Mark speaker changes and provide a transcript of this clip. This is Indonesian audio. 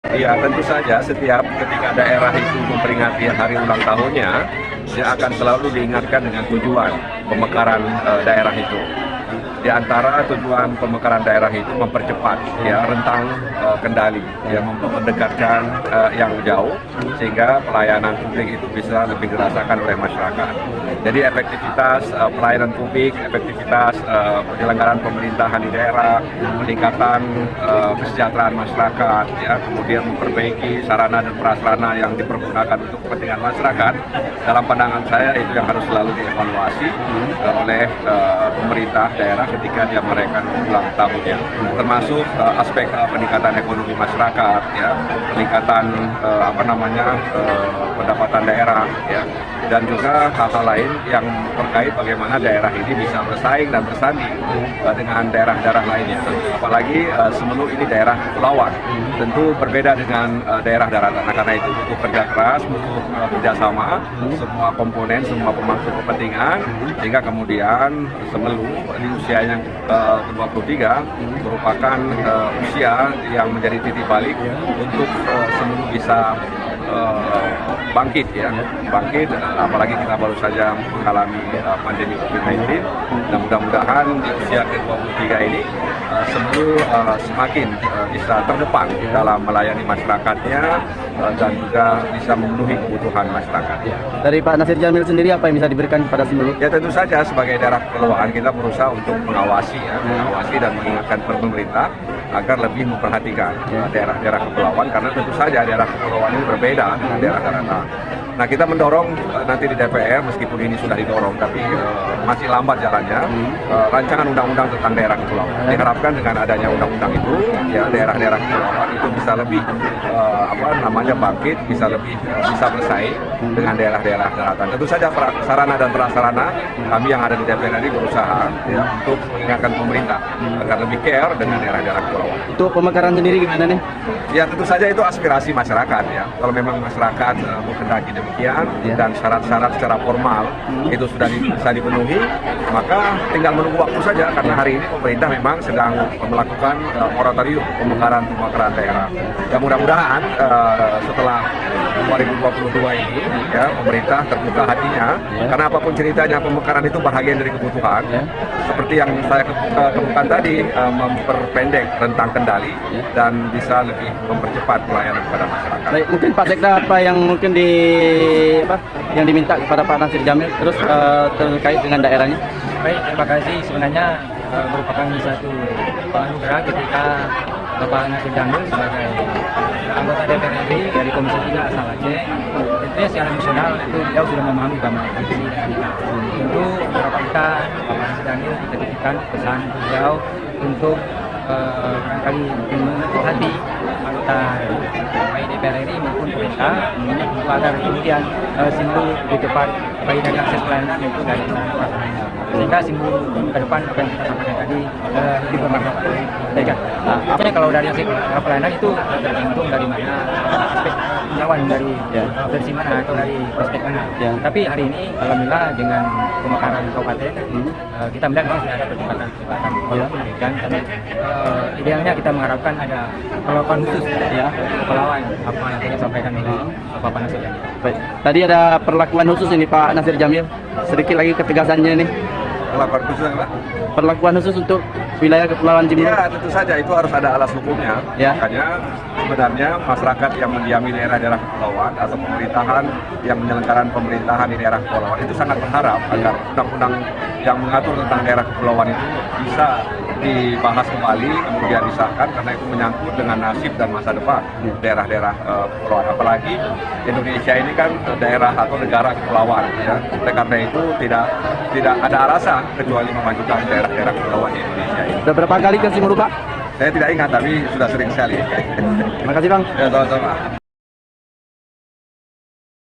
Speaker 1: Ya, tentu saja setiap ketika daerah itu memperingati hari ulang tahunnya, dia akan selalu diingatkan dengan tujuan pemekaran daerah itu. Di antara tujuan pemekaran daerah itu mempercepat ya rentang kendali, ya mendekatkan yang jauh sehingga pelayanan publik itu bisa lebih dirasakan oleh masyarakat. Jadi efektivitas pelayanan publik, efektivitas penyelenggaraan pemerintahan di daerah, peningkatan kesejahteraan masyarakat, ya kemudian memperbaiki sarana dan prasarana yang dipergunakan untuk kepentingan masyarakat. Dalam pandangan saya itu yang harus selalu dievaluasi oleh pemerintah daerah ketika dia merayakan ulang tahunnya, termasuk aspek peningkatan ekonomi masyarakat, ya, peningkatan pendapatan daerah, ya, dan juga hal-hal lain yang terkait bagaimana daerah ini bisa bersaing dan bersanding dengan daerah-daerah lainnya. Apalagi Semelu ini daerah kepulauan, tentu berbeda dengan daerah daratan. Nah, karena itu butuh kerja keras, butuh kerjasama semua komponen, semua pemangku kepentingan, sehingga kemudian Semelu di usia yang ke-23 merupakan usia yang menjadi titik balik untuk Semelu bisa bangkit, ya, bangkit, apalagi kita baru saja mengalami pandemi COVID-19, dan mudah-mudahan di usia ke-23 ini Semelu semakin bisa terdepan dalam melayani masyarakatnya dan juga bisa memenuhi kebutuhan masyarakat.
Speaker 2: Dari Pak Nasir Jamil sendiri, apa yang bisa diberikan kepada Semelu?
Speaker 1: Ya, tentu saja sebagai daerah kepulauan kita berusaha untuk mengawasi, ya, mengawasi dan mengingatkan pemerintah agar lebih memperhatikan daerah-daerah kepulauan, karena tentu saja daerah kepulauan ini berbeda dengan daerah daratan. Nah, kita mendorong nanti di DPR, meskipun ini sudah didorong, tapi masih lambat jalannya, rancangan undang-undang tentang daerah kepulauan. Diharapkan dengan adanya undang-undang itu, ya, daerah-daerah kepulauan itu bisa lebih bangkit, bisa bersaing dengan daerah-daerah daratan. Tentu saja sarana dan prasarana kami yang ada di DPR ini berusaha, ya, untuk mengingatkan pemerintah agar lebih care dengan daerah-daerah kepulauan.
Speaker 2: Itu pemekaran sendiri gimana nih?
Speaker 1: Ya, tentu saja itu aspirasi masyarakat, ya. Kalau memang masyarakat menghendaki demikian dan syarat-syarat secara formal itu sudah bisa dipenuhi, maka tinggal menunggu waktu saja, karena hari ini pemerintah memang sedang melakukan moratorium pemekaran daerah. Ya, mudah-mudahan setelah 2022 ini, ya, pemerintah terbuka hatinya, karena apapun ceritanya pemekaran itu bahagian dari kebutuhan, seperti yang saya kemukakan tadi, memperpendek rentang kendali dan bisa lebih mempercepat pelayanan kepada masyarakat.
Speaker 2: Baik, mungkin Pak Sekda apa yang mungkin yang diminta kepada Pak Nasir Jamil terus terkait dengan daerahnya?
Speaker 3: Baik, terima kasih. Sebenarnya merupakan satu anugerah ketika Bapak Nasir Jamil sebagai anggota DPR RI dari Komisi 3 asal Aceh, tentunya secara emosional itu beliau sudah memahami bagaimana visi dan tentu beberapa kita Bapak Nasir Jamil dititipkan pesan beliau untuk barangkali menyentuh hati anggota baik DPR RI maupun pemerintah agar kemudian Semelu di depan baik dari akses pelayanan itu dari sehingga Semelu ke depan apa yang kita sampaikan tadi lebih bermanfaat. Artinya kalau dari aspek pelayanan itu tergantung dari mana aspek penjauhan dari versi mana atau dari prospek mana. Tapi hari ini alhamdulillah dengan pemekaran kabupaten kita melihat memang sudah ada percepatan dan idealnya kita mengharapkan ada perlakuan khusus, ya, kepulauan apa yang tadi sampaikan oleh Bapak Nasir Jamil.
Speaker 2: Baik, tadi ada perlakuan khusus ini Pak Nasir Jamil, sedikit lagi ketegasannya nih.
Speaker 1: Perlakuan khusus apa?
Speaker 2: Perlakuan khusus untuk wilayah kepulauan Semelu.
Speaker 1: Ya, tentu saja itu harus ada alas hukumnya.
Speaker 2: Ya.
Speaker 1: Makanya sebenarnya masyarakat yang mendiami daerah-daerah kepulauan atau pemerintahan yang menyelenggarkan pemerintahan di daerah kepulauan itu sangat berharap agar undang-undang yang mengatur tentang daerah kepulauan itu bisa dibahas kembali, kemudian disahkan, karena itu menyangkut dengan nasib dan masa depan daerah-daerah kepulauan. Apalagi Indonesia ini kan daerah atau negara kepulauan, ya. Oleh karena itu tidak ada alasan kecuali memajukan daerah-daerah kepulauan di Indonesia ini.
Speaker 2: Sudah berapa kali ke Semelu, Pak?
Speaker 1: Saya tidak ingat, tapi sudah sering sekali.
Speaker 2: Terima kasih, Bang.
Speaker 1: Ya, sama-sama.